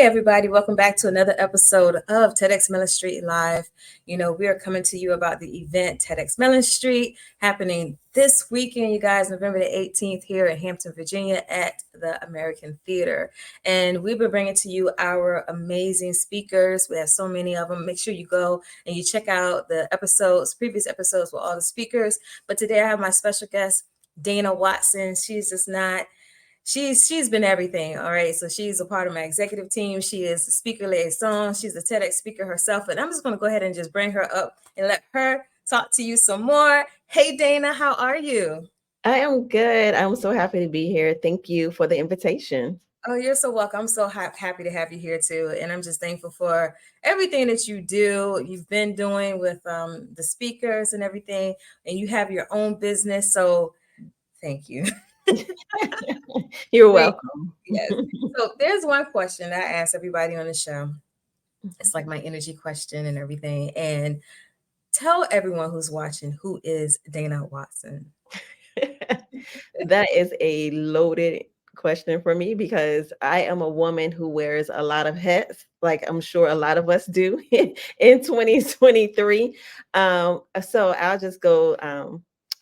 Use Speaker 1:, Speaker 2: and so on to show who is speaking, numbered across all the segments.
Speaker 1: everybody. Welcome back to another episode of TEDxMellenStreet Live. We are coming to you about the event TEDxMellenStreet happening this weekend, you guys, November the 18th here in Hampton, Virginia at the American Theater. And we've been bringing to you our amazing speakers. We have so many of them. Make sure you go and you check out the previous episodes with all the speakers. But today I have my special guest, Dana Watson. She's been everything. All right. So she's a part of my executive team. She is the speaker liaison. She's a TEDx speaker herself. And I'm just going to go ahead and just bring her up and let her talk to you some more. Hey, Dana, how are you?
Speaker 2: I am good. I'm so happy to be here. Thank you for the invitation.
Speaker 1: Oh, you're so welcome. I'm so happy to have you here too. And I'm just thankful for everything that you've been doing with the speakers and everything. And you have your own business. So thank you.
Speaker 2: You're welcome.
Speaker 1: Yes. So there's one question that I ask everybody on the show. It's like my energy question and everything. And tell everyone who's watching, who is Dana Watson?
Speaker 2: That is a loaded question for me because I am a woman who wears a lot of hats, like I'm sure a lot of us do in 2023. So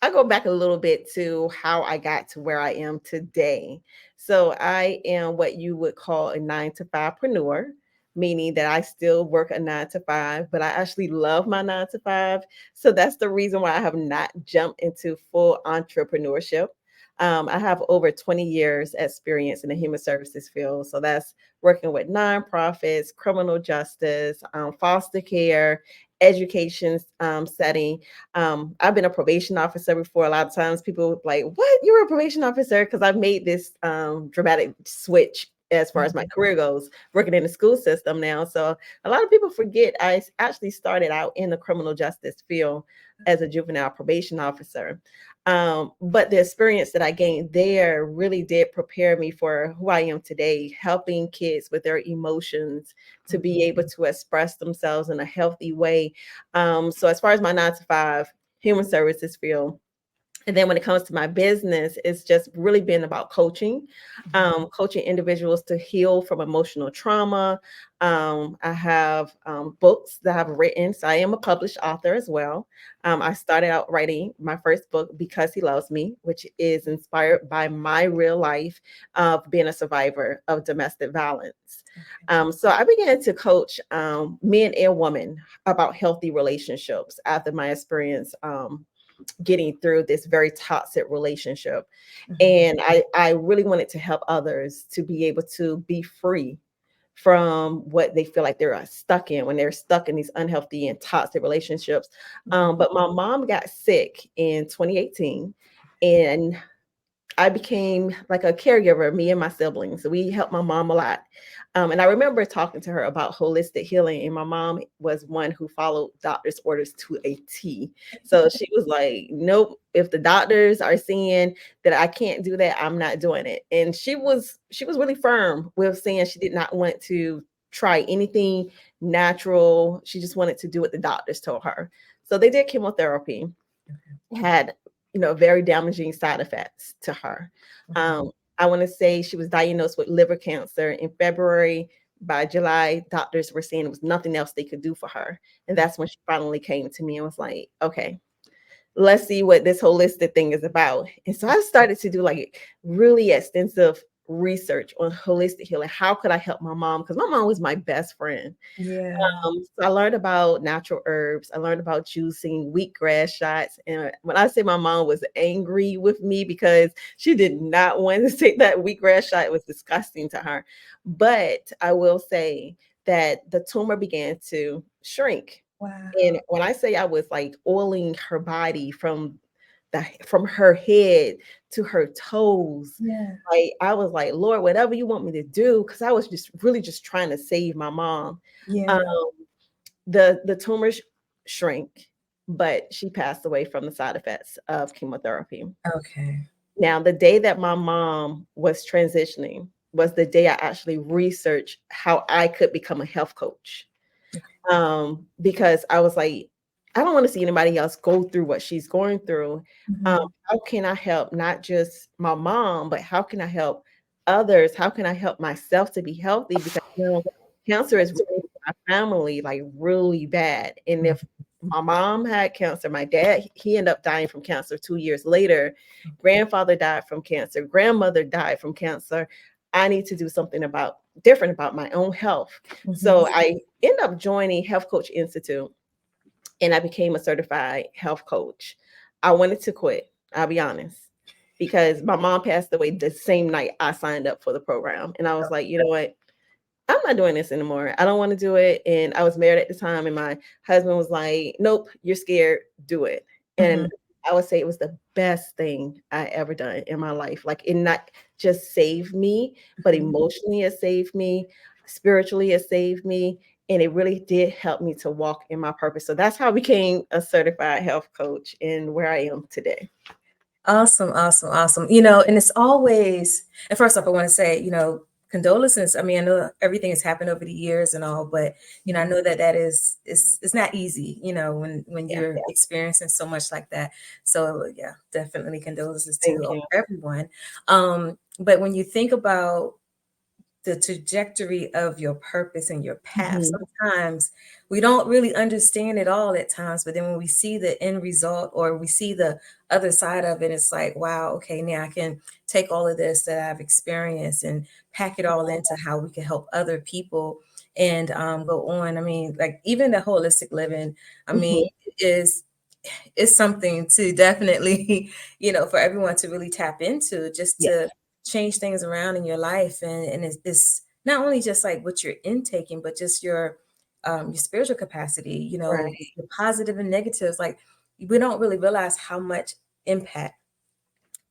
Speaker 2: I'll go back a little bit to how I got to where I am today. So I am what you would call a 9-to-5preneur, meaning that I still work a 9 to 5, but I actually love my 9 to 5. So that's the reason why I have not jumped into full entrepreneurship. I have over 20 years experience in the human services field. So that's working with nonprofits, criminal justice, foster care, education setting. I've been a probation officer before. A lot of times people are like, what? You're a probation officer? Because I've made this dramatic switch as far as my career goes, working in the school system now. So a lot of people forget I actually started out in the criminal justice field as a juvenile probation officer. But the experience that I gained there really did prepare me for who I am today, helping kids with their emotions to be able to express themselves in a healthy way. So as far as my 9 to 5 human services field, and then when it comes to my business, it's just really been about coaching, coaching individuals to heal from emotional trauma. I have books that I've written. So I am a published author as well. I started out writing my first book, Because He Loves Me, which is inspired by my real life of being a survivor of domestic violence. So I began to coach men and women about healthy relationships after my experience getting through this very toxic relationship. And I really wanted to help others to be able to be free from what they feel like they're stuck in when they're stuck in these unhealthy and toxic relationships. But my mom got sick in 2018, and I became like a caregiver, me and my siblings. So we helped my mom a lot. And I remember talking to her about holistic healing. And my mom was one who followed doctor's orders to a T. So she was like, nope, if the doctors are saying that I can't do that, I'm not doing it. And she was really firm with saying she did not want to try anything natural. She just wanted to do what the doctors told her. So they did chemotherapy, had very damaging side effects to her. I want to say she was diagnosed with liver cancer in February. By July, doctors were saying there was nothing else they could do for her. And that's when she finally came to me and was like, okay, let's see what this holistic thing is about. And so I started to do like really extensive research on holistic healing. How could I help my mom? Because my mom was my best friend.
Speaker 1: Yeah.
Speaker 2: So I learned about natural herbs. I learned about juicing, wheatgrass shots. And when I say my mom was angry with me because she did not want to take that wheatgrass shot, it was disgusting to her. But I will say that the tumor began to shrink.
Speaker 1: Wow.
Speaker 2: And when I say I was like oiling her body from her head to her toes,
Speaker 1: Yeah.
Speaker 2: like I was like, Lord, whatever you want me to do, because I was just really just trying to save my mom.
Speaker 1: Yeah.
Speaker 2: Um, the tumor shrank, but she passed away from the side effects of chemotherapy.
Speaker 1: Okay.
Speaker 2: Now, the day that my mom was transitioning was the day I actually researched how I could become a health coach. Because I was like, I don't want to see anybody else go through what she's going through. How can I help not just my mom, but how can I help others? How can I help myself to be healthy? Because cancer is running in my family like really bad. And if my mom had cancer, my dad, he ended up dying from cancer 2 years later. Grandfather died from cancer, grandmother died from cancer. I need to do something about different about my own health.
Speaker 1: Mhm.
Speaker 2: So I ended up joining Health Coach Institute and I became a certified health coach. I wanted to quit, I'll be honest, because my mom passed away the same night I signed up for the program. And I was like, you know what? I'm not doing this anymore. I don't want to do it. And I was married at the time, and my husband was like, nope, you're scared, do it. And
Speaker 1: Mhm.
Speaker 2: I would say it was the best thing I ever done in my life. Like it not just saved me, but
Speaker 1: Mhm.
Speaker 2: emotionally it saved me, spiritually it saved me. And it really did help me to walk in my purpose. So that's how I became a certified health coach and where I am today.
Speaker 1: Awesome, awesome, awesome. And it's always, and first off, I want to say, condolences. I mean, I know everything has happened over the years and all, but I know that that is it's not easy, when
Speaker 2: Yeah.
Speaker 1: you're experiencing so much like that. So yeah, definitely condolences
Speaker 2: Thank
Speaker 1: to
Speaker 2: you.
Speaker 1: everyone. But when you think about the trajectory of your purpose and your path.
Speaker 2: Mhm.
Speaker 1: Sometimes we don't really understand it all at times, but then when we see the end result or we see the other side of it, it's like, wow, okay, now I can take all of this that I've experienced and pack it all into how we can help other people and go on. I mean, like even the holistic living, I mean,
Speaker 2: Mhm.
Speaker 1: is something to definitely, for everyone to really tap into just
Speaker 2: Yes.
Speaker 1: to change things around in your life. And it's not only just like what you're intaking, but just your spiritual capacity,
Speaker 2: Right.
Speaker 1: the positive and negatives. Like we don't really realize how much impact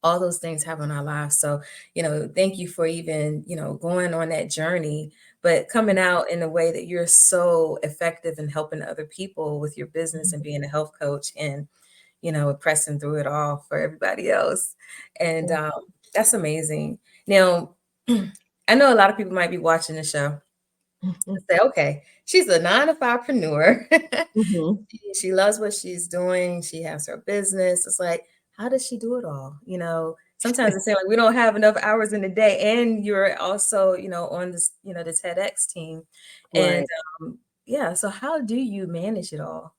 Speaker 1: all those things have on our lives. So, thank you for even, going on that journey, but coming out in a way that you're so effective in helping other people with your business and being a health coach and, pressing through it all for everybody else. And that's amazing. Now, I know a lot of people might be watching the show
Speaker 2: Mhm.
Speaker 1: and say, okay, she's a 9-to-5preneur.
Speaker 2: Mhm.
Speaker 1: She loves what she's doing. She has her business. It's like, how does she do it all? Sometimes it seems like we don't have enough hours in the day. And you're also, on this, the TEDx team. And
Speaker 2: Right.
Speaker 1: yeah, so how do you manage it all?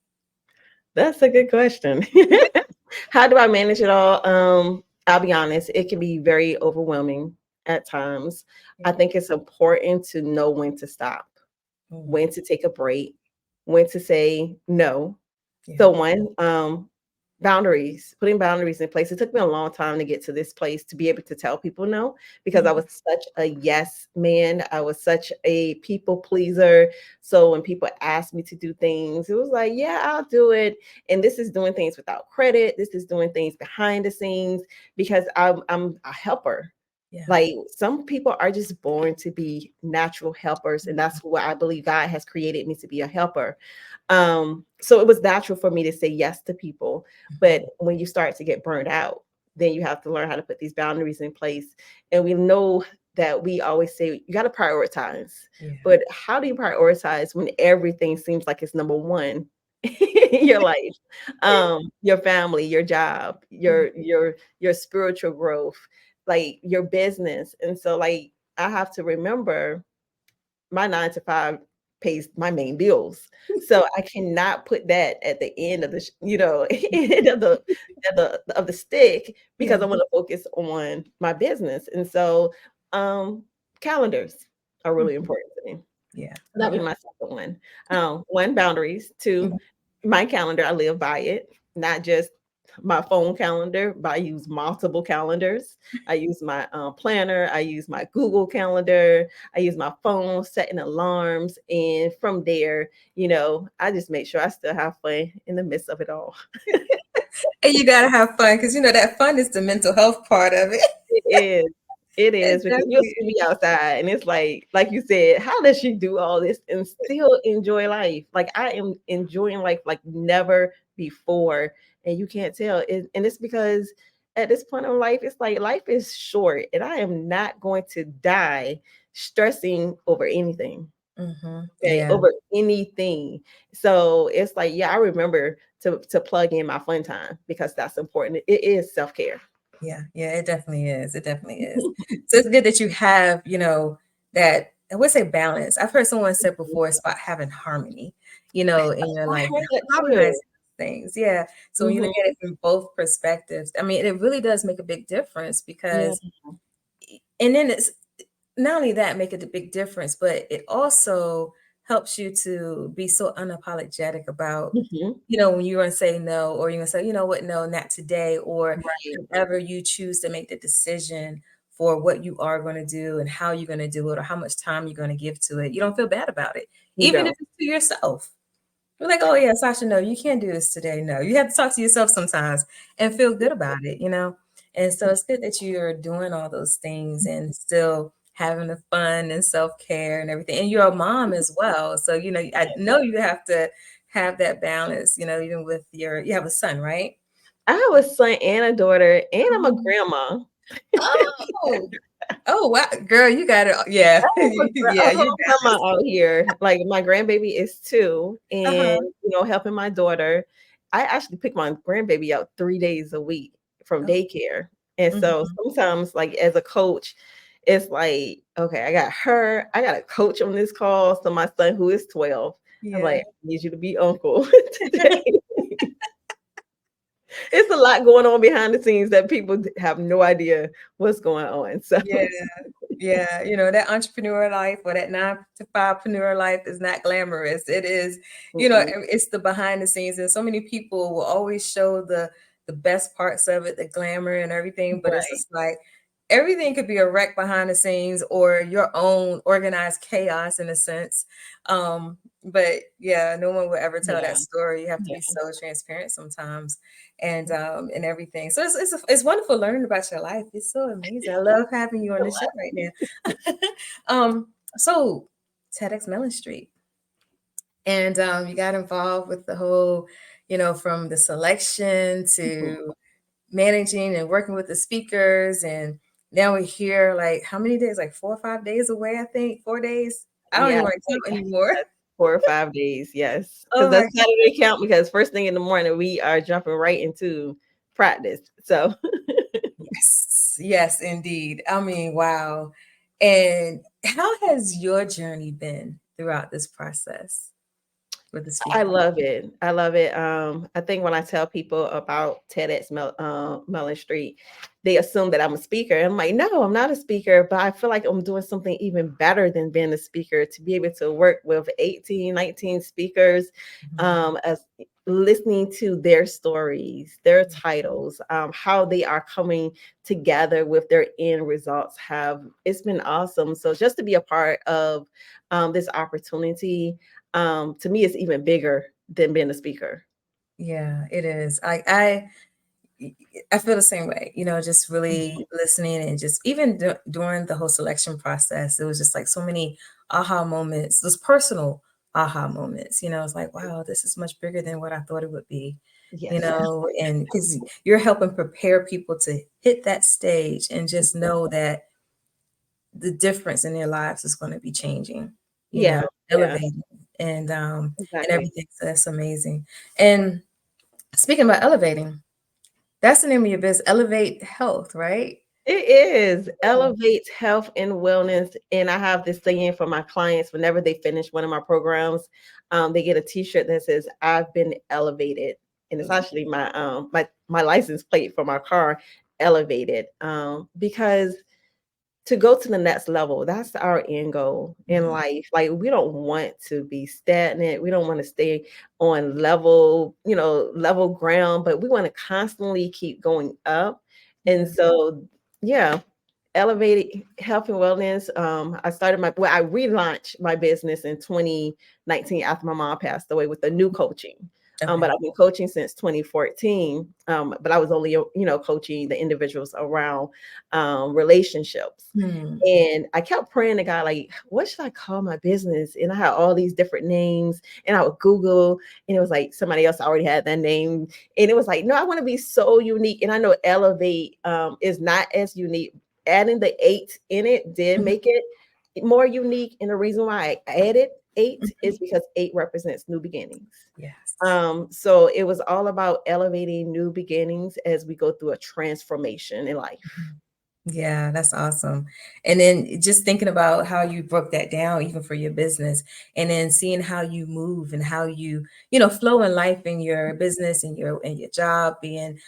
Speaker 2: That's a good question. How do I manage it all? I'll be honest, it can be very overwhelming at times.
Speaker 1: Yeah.
Speaker 2: I think it's important to know when to stop,
Speaker 1: Mm,
Speaker 2: when to take a break, when to say no.
Speaker 1: yeah.
Speaker 2: So one, putting boundaries in place. It took me a long time to get to this place to be able to tell people no, because I
Speaker 1: Mhm.
Speaker 2: was such a yes man. I was such a people pleaser. So when people asked me to do things, it was like, yeah, I'll do it. And this is doing things without credit. This is doing things behind the scenes because I'm a helper.
Speaker 1: Yeah.
Speaker 2: Like some people are just born to be natural helpers, and that's what I believe God has created me to be, a helper. So it was natural for me to say yes to people. But when you start to get burned out, then you have to learn how to put these boundaries in place. And we know that we always say you got to prioritize.
Speaker 1: Yeah.
Speaker 2: But how do you prioritize when everything seems like it's number one in your life? Your family, your job,
Speaker 1: Mhm.
Speaker 2: your spiritual growth, like your business. And so like I have to remember my 9 to 5 pays my main bills. So I cannot put that at the end of the, end of the stick
Speaker 1: Yeah.
Speaker 2: because I want to focus on my business. And so um calendars are really
Speaker 1: Mhm.
Speaker 2: important to me.
Speaker 1: Yeah.
Speaker 2: That'd be
Speaker 1: Yeah.
Speaker 2: my second one. One, boundaries. Two,
Speaker 1: Mhm.
Speaker 2: my calendar, I live by it, not just my phone calendar, but I use multiple calendars. I use my planner, I use my Google calendar, I use my phone, setting alarms. And from there, I just make sure I still have fun in the midst of it all.
Speaker 1: And you gotta have fun because that fun is the mental health part of it.
Speaker 2: It is. It
Speaker 1: It
Speaker 2: is because you'll
Speaker 1: definitely
Speaker 2: see me outside and it's like you said, how does she do all this and still enjoy life? Like I am enjoying life like never before. And you can't tell. And it's because at this point in life, it's like life is short and I am not going to die stressing over anything. Okay,
Speaker 1: Yeah.
Speaker 2: over anything. So it's like, yeah, I remember to plug in my fun time because that's important. It is self-care.
Speaker 1: Yeah, it definitely is. It definitely is. So it's good that you have, that I would say balance. I've heard someone said before it's about having harmony, in your
Speaker 2: I
Speaker 1: life,
Speaker 2: heard that too.
Speaker 1: harmonizing things. Yeah. So when you look
Speaker 2: Mhm.
Speaker 1: at it from both perspectives, I mean, it really does make a big difference
Speaker 2: Yeah.
Speaker 1: because, and then it's not only that make it a big difference, but it also helps you to be so unapologetic about,
Speaker 2: Mhm.
Speaker 1: when you're going to say no, or you're going to say, you know what, no, not today, or
Speaker 2: Right.
Speaker 1: whenever you choose to make the decision for what you are going to do and how you're going to do it, or how much time you're going to give to it. You don't feel bad about it,
Speaker 2: You
Speaker 1: even if
Speaker 2: don't.
Speaker 1: it's to yourself. You're like, oh yeah, Sasha, no, you can't do this today. No, you have to talk to yourself sometimes and feel good about it. And so it's good that you're doing all those things and still having the fun and self-care and everything. And you're a mom as well. So, I know you have to have that balance, even with you have a son, right?
Speaker 2: I have a son and a daughter, and I'm a
Speaker 1: Um,
Speaker 2: grandma.
Speaker 1: Oh, oh wow, girl, you got it. Yeah,
Speaker 2: A
Speaker 1: yeah, you
Speaker 2: whole
Speaker 1: got
Speaker 2: grandma out here. Like my grandbaby is 2, and
Speaker 1: Uh-huh.
Speaker 2: helping my daughter. I actually pick my grandbaby out 3 days a week from
Speaker 1: Oh,
Speaker 2: daycare. And so
Speaker 1: mhm.
Speaker 2: sometimes, like as a coach, it's like, okay, I got her, I got a coach on this call. So my son who is 12, I'm like,
Speaker 1: Yeah.
Speaker 2: I need you to be uncle today. It's a lot going on behind the scenes that people have no idea what's going on. So
Speaker 1: Yeah. Yeah, that entrepreneur life or that 9 to 5preneur life is not glamorous. It is,
Speaker 2: mm-mm.
Speaker 1: it's the behind the scenes, and so many people will always show the best parts of it, the glamour and everything, but it's
Speaker 2: Right.
Speaker 1: just like everything could be a wreck behind the scenes or your own organized chaos in a sense. But yeah, no one will ever tell that
Speaker 2: Yeah.
Speaker 1: story. You have to
Speaker 2: Yeah.
Speaker 1: be so transparent sometimes and everything. So it's wonderful learning about your life. It's so amazing. I love having you on the show right now. So TEDx Mellon Street, and you got involved with the whole, from the selection
Speaker 2: Mhm.
Speaker 1: to managing and working with the speakers, and now we're here. Like how many days? Like 4 or 5 days away, I think. 4 days. I don't
Speaker 2: Yeah,
Speaker 1: even want to
Speaker 2: like
Speaker 1: count anymore.
Speaker 2: 4 or 5 days, yes. Because
Speaker 1: Oh my
Speaker 2: that's
Speaker 1: God.
Speaker 2: Saturday count because first thing in the morning, we are jumping right into practice. So
Speaker 1: Yes, yes, indeed. I mean, wow. And how has your journey been throughout this process with the
Speaker 2: I
Speaker 1: speaking?
Speaker 2: love it. I love it. I think when I tell people about Mellon Street, they assume that I'm a speaker. I'm like, no, I'm not a speaker, but I feel like I'm doing something even better than being a speaker to be able to work with 18, 19 speakers,
Speaker 1: Mhm.
Speaker 2: as listening to their stories, their titles, how they are coming together with their end results have it's been awesome. So just to be a part of this opportunity, to me it's even bigger than being a speaker.
Speaker 1: Yeah, it is. I feel the same way, just really
Speaker 2: Mhm.
Speaker 1: listening and just even during the whole selection process, it was just like so many aha moments, those personal aha moments. It's like, wow, this is much bigger than what I thought it would be,
Speaker 2: Yes.
Speaker 1: and because you're helping prepare people to hit that stage and just know that the difference in their lives is going to be changing,
Speaker 2: Yeah. Yeah.
Speaker 1: elevating and
Speaker 2: Exactly.
Speaker 1: everything. So that's amazing. And speaking about elevating, that's the name of your business, Elevate Health, right?
Speaker 2: It is
Speaker 1: Yeah.
Speaker 2: elevates health and wellness. And I have this saying for my clients whenever they finish one of my programs, they get a t-shirt that says, I've been elevated. And it's actually my license plate for my car, elevated. Because to go to the next level, that's our end goal in
Speaker 1: Mhm.
Speaker 2: life. Like we don't want to be stagnant. We don't want to stay on level, level ground, but we want to constantly keep going up. And
Speaker 1: Yeah.
Speaker 2: so, yeah, elevated health and wellness. I relaunched my business in 2019 after my mom passed away with a new coaching. But
Speaker 1: Okay.
Speaker 2: I've been coaching since 2014. But I was only, coaching the individuals around relationships.
Speaker 1: Hmm.
Speaker 2: And I kept praying to God, like, what should I call my business? And I had all these different names, and I would Google, and it was like somebody else already had that name. And it was like, no, I want to be so unique. And I know Elevate is not as unique. Adding the 8 in it did
Speaker 1: Mhm.
Speaker 2: make it more unique. And the reason why I added Eight is
Speaker 1: Mhm.
Speaker 2: because eight represents new beginnings.
Speaker 1: Yes.
Speaker 2: So it was all about elevating new beginnings as we go through a transformation in life.
Speaker 1: Mhm. Yeah, that's awesome. And then just thinking about how you broke that down, even for your business, and then seeing how you move and how you flow in life in your business and your job, being,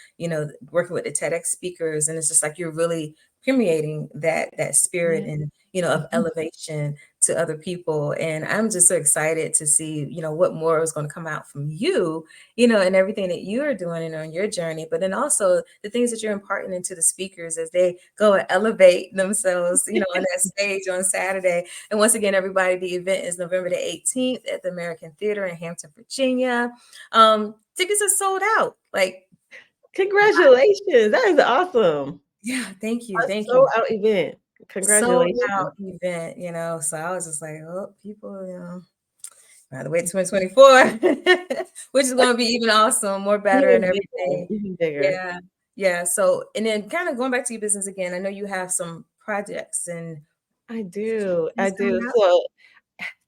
Speaker 1: working with the TEDx speakers, and it's just like you're really permeating that spirit
Speaker 2: Yeah.
Speaker 1: and of
Speaker 2: Mhm.
Speaker 1: elevation to other people. And I'm just so excited to see, what more is going to come out from you, and everything that you're doing and on your journey, but then also the things that you're imparting into the speakers as they go and elevate themselves, on that stage on Saturday. And once again, everybody, the event is November the 18th at the American Theater in Hampton, Virginia. Tickets are sold out. Like,
Speaker 2: Congratulations. That is awesome.
Speaker 1: yeah, thank you.
Speaker 2: A
Speaker 1: Thank
Speaker 2: sold
Speaker 1: you.
Speaker 2: out event.
Speaker 1: Sold
Speaker 2: Congratulations.
Speaker 1: out event, so I was just like, oh, people, I have to wait 2024, which is going to be even awesome, more better and
Speaker 2: Even bigger,
Speaker 1: everything.
Speaker 2: even bigger.
Speaker 1: Yeah. Yeah. So, and then kind of going back to your business again, I know you have some projects and
Speaker 2: I do. I
Speaker 1: things coming
Speaker 2: do.
Speaker 1: up.
Speaker 2: So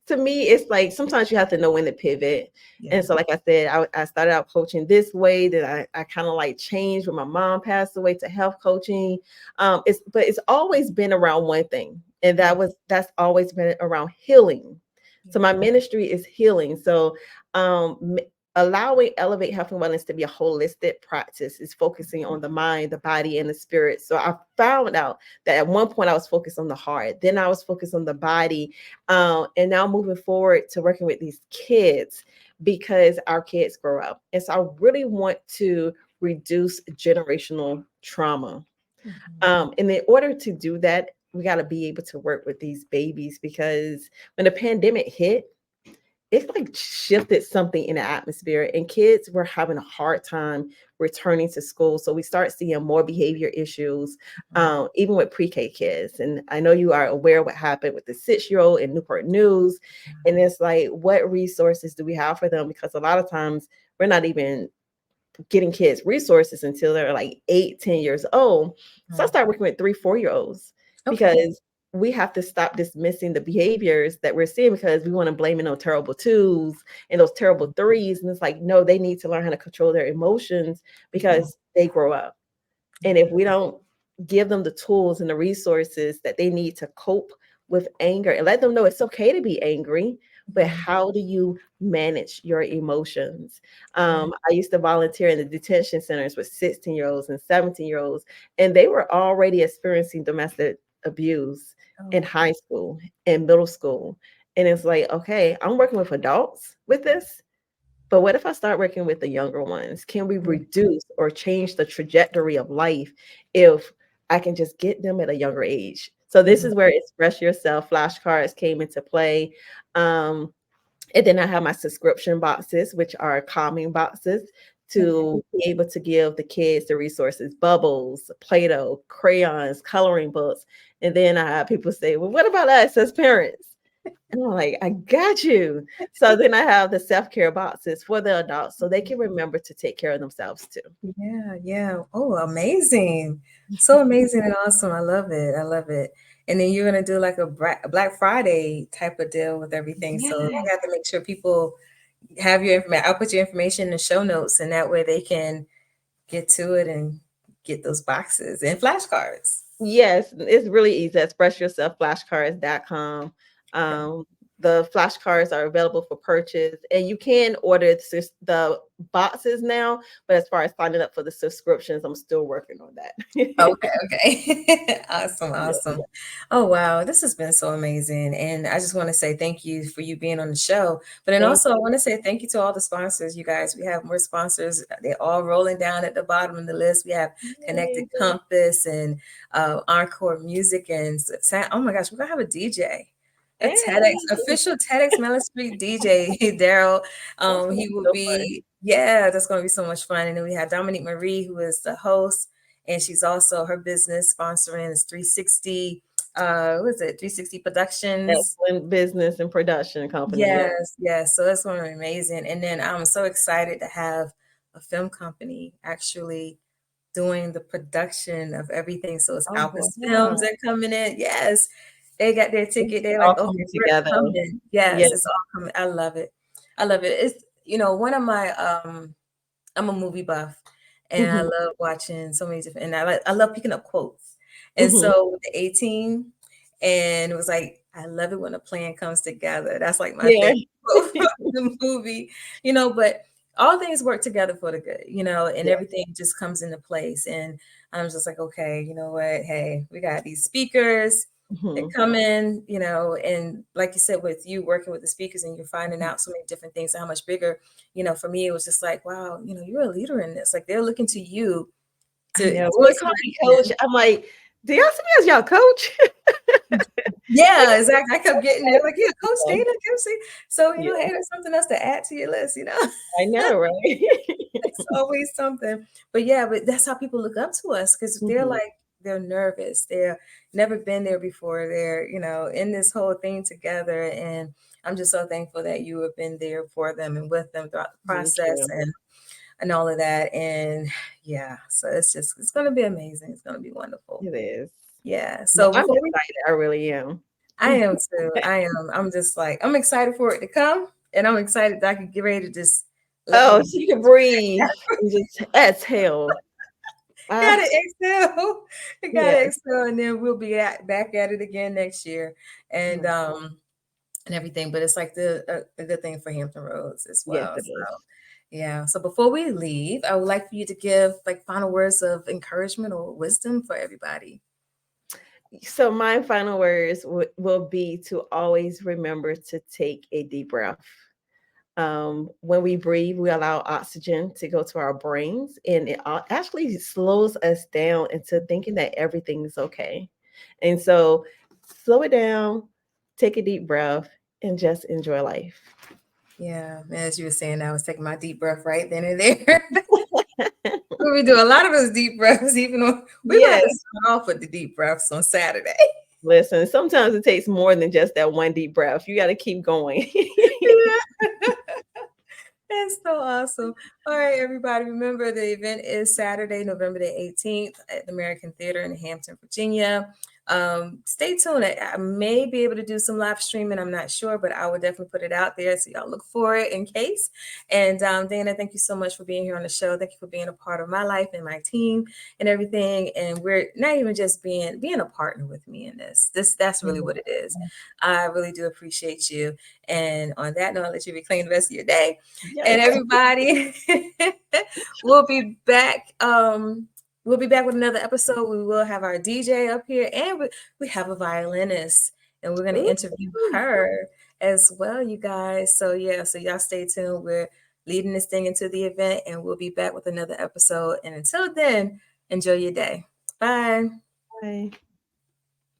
Speaker 2: to me, it's like sometimes you have to know when to pivot.
Speaker 1: Yeah.
Speaker 2: And so, like I said, I started out coaching this way, then I kind of like changed when my mom passed away to health coaching. But it's always been around one thing, and
Speaker 1: Yeah.
Speaker 2: that's always been around healing. So
Speaker 1: Yeah.
Speaker 2: my ministry is healing. So allowing Elevate Health and Wellness to be a holistic practice is focusing on the mind, the body, and the spirit. So I found out that at one point I was focused on the heart, then I was focused on the body, and now moving forward to working with these kids because our kids grow up. And so I really want to reduce generational trauma.
Speaker 1: Mhm.
Speaker 2: And in order to do that, we got to be able to work with these babies because when the pandemic hit, it's like shifted something in the atmosphere and kids were having a hard time returning to school, so we start seeing more behavior issues,
Speaker 1: Mhm.
Speaker 2: even with pre-k kids. And I know you are aware of what happened with the 6-year-old in Newport News, and it's like, what resources do we have for them? Because a lot of times we're not even getting kids resources until they're like 8, 10 years old. So I
Speaker 1: Mhm.
Speaker 2: started working with 3, 4-year-olds
Speaker 1: Okay.
Speaker 2: because we have to stop dismissing the behaviors that we're seeing because we want to blame it on terrible twos and those terrible threes. And it's like, no, they need to learn how to control their emotions
Speaker 1: Mhm.
Speaker 2: because they grow up. And
Speaker 1: Yeah.
Speaker 2: if we don't give them the tools and the resources that they need to cope with anger and let them know it's okay to be angry, but
Speaker 1: Mhm.
Speaker 2: how do you manage your emotions?
Speaker 1: Yeah.
Speaker 2: I used to volunteer in the detention centers with 16-year-olds and 17-year-olds, and they were already experiencing domestic abuse in
Speaker 1: Oh.
Speaker 2: high school and middle school. And it's like, okay, I'm working with adults with this, but what if I start working with the younger ones? Can we
Speaker 1: Yeah.
Speaker 2: reduce or change the trajectory of life if I can just get them at a younger age? So this
Speaker 1: Mhm.
Speaker 2: is where Express Yourself flashcards came into play. Um, and then I have my subscription boxes, which are calming boxes
Speaker 1: Okay.
Speaker 2: to be able to give the kids the resources, bubbles, Play-Doh, crayons, coloring books. And then I have people say, well, what about us as parents? And I'm like, I got you. So then I have the self-care boxes for the adults so they can remember to take care of themselves too.
Speaker 1: Yeah, yeah. Oh, amazing. So amazing and awesome. I love it. I love it. And then you're gonna do like a Black Friday type of deal with everything. So
Speaker 2: Yeah.
Speaker 1: you have to make sure people have your information. I'll put your information in the show notes, and that way they can get to it and get those boxes and flashcards.
Speaker 2: Yes, it's really easy. Expressyourselfflashcards.com.
Speaker 1: Okay.
Speaker 2: Um, the flashcards are available for purchase, and you can order the boxes now. But as far as signing up for the subscriptions, I'm still working on that.
Speaker 1: Okay, okay. Awesome,
Speaker 2: Yeah,
Speaker 1: awesome. Oh, wow. This has been so amazing. And I just want to say thank you for you being on the show. But then
Speaker 2: thank
Speaker 1: also, I want to say thank you to all the sponsors, you guys. We have more sponsors. They're all rolling down at the bottom of the list. We have Connected
Speaker 2: you.
Speaker 1: Compass and Encore Music and oh my gosh, we're gonna have a DJ. A TEDx
Speaker 2: Hey,
Speaker 1: official TEDx Mellon Street DJ, Daryl.
Speaker 2: that's gonna
Speaker 1: He
Speaker 2: be
Speaker 1: will
Speaker 2: so fun.
Speaker 1: be, yeah, that's gonna be so much fun. And then we have Dominique Marie, who is the host, and she's also her business sponsoring is 360 what is it, 360 Productions.
Speaker 2: Excellent business and production company. Yep.
Speaker 1: Yes, yes, so that's going to be amazing. And then I'm so excited to have a film company actually doing the production of everything. So it's
Speaker 2: Oh
Speaker 1: Alpha's Films
Speaker 2: wow.
Speaker 1: that coming in. Yes, They got their
Speaker 2: It's
Speaker 1: ticket. They're
Speaker 2: all
Speaker 1: like, okay,
Speaker 2: coming
Speaker 1: we're
Speaker 2: together.
Speaker 1: coming.
Speaker 2: Yeah.
Speaker 1: Yes, it's all coming. I love it. I love it. It's, one of my I'm a movie buff, and I
Speaker 2: Mhm.
Speaker 1: love watching so many different, and I love picking up quotes. And
Speaker 2: Mhm.
Speaker 1: so with the 18, and it was like, I love it when a plan comes together. That's like my
Speaker 2: Yeah.
Speaker 1: favorite quote from the movie, but all things work together for the good, and
Speaker 2: Yeah.
Speaker 1: everything just comes into place. And I'm just like, okay, you know what? Hey, we got these speakers that
Speaker 2: Mhm.
Speaker 1: come in, and like you said, with you working with the speakers and you're finding out so many different things, how much bigger, for me, it was just like, wow, you're a leader in this. Like they're looking to you
Speaker 2: I
Speaker 1: to
Speaker 2: know.
Speaker 1: do
Speaker 2: When
Speaker 1: a
Speaker 2: they call me coach,
Speaker 1: selection.
Speaker 2: I'm like, "Do y'all see me as y'all coach?"
Speaker 1: Yeah, exactly. I kept getting it like, yeah, Coach Dana,
Speaker 2: Okay.
Speaker 1: Coach C. So,
Speaker 2: Yeah,
Speaker 1: hey, there's something else to add to your list,
Speaker 2: I know, right?
Speaker 1: It's always something. But yeah, but that's how people look up to us because they're
Speaker 2: Mhm.
Speaker 1: like, they're nervous. They're never been there before. They're, in this whole thing together. And I'm just so thankful that you have been there for them and with them throughout the
Speaker 2: Thank
Speaker 1: process
Speaker 2: you.
Speaker 1: and all of that. And yeah, so it's going to be amazing. It's going to be wonderful.
Speaker 2: It is.
Speaker 1: Yeah.
Speaker 2: No,
Speaker 1: So
Speaker 2: I'm
Speaker 1: before we
Speaker 2: excited. I really am.
Speaker 1: I am too. I am. I'm just like, I'm excited for it to come. And I'm excited that I can get ready to just let
Speaker 2: Oh,
Speaker 1: my
Speaker 2: so you can breathe and just exhale.
Speaker 1: gotta
Speaker 2: Ah,
Speaker 1: exhale. I gotta
Speaker 2: yes.
Speaker 1: exhale. And then we'll be back at it again next year. And
Speaker 2: Mm.
Speaker 1: and everything. But it's like a good thing for Hampton Roads as
Speaker 2: Yes,
Speaker 1: well.
Speaker 2: it is.
Speaker 1: So yeah. So before we leave, I would like for you to give like final words of encouragement or wisdom for everybody.
Speaker 2: So my final words will be to always remember to take a deep breath. When we breathe, we allow oxygen to go to our brains, and it actually slows us down into thinking that everything is okay. And so, slow it down, take a deep breath, and just enjoy life.
Speaker 1: Yeah. As you were saying, I was taking my deep breath right then and there. We do a lot of those deep breaths, even on we're gonna have
Speaker 2: Yeah,
Speaker 1: to start off with the deep breaths on Saturday.
Speaker 2: listen, sometimes it takes more than just that one deep breath. You got to keep going.
Speaker 1: Yeah. That's so awesome. All right, everybody. Remember the event is Saturday, November the 18th at the American Theater in Hampton, Virginia. Stay tuned. I may be able to do some live streaming. I'm not sure, but I will definitely put it out there. So y'all look for it in case. And Dana, thank you so much for being here on the show. Thank you for being a part of my life and my team and everything. And we're not even just being a partner with me in this. That's really what it is. I really do appreciate you. And on that note, I'll let you reclaim the rest of your day. And
Speaker 2: Yes.
Speaker 1: everybody, we'll be back. We'll be back with another episode. We will have our DJ up here, and we have a violinist, and we're going to
Speaker 2: Ooh.
Speaker 1: interview her as well, you guys. So yeah, so y'all stay tuned. We're leading this thing into the event, and we'll be back with another episode. And until then, enjoy your day. Bye.
Speaker 2: Bye.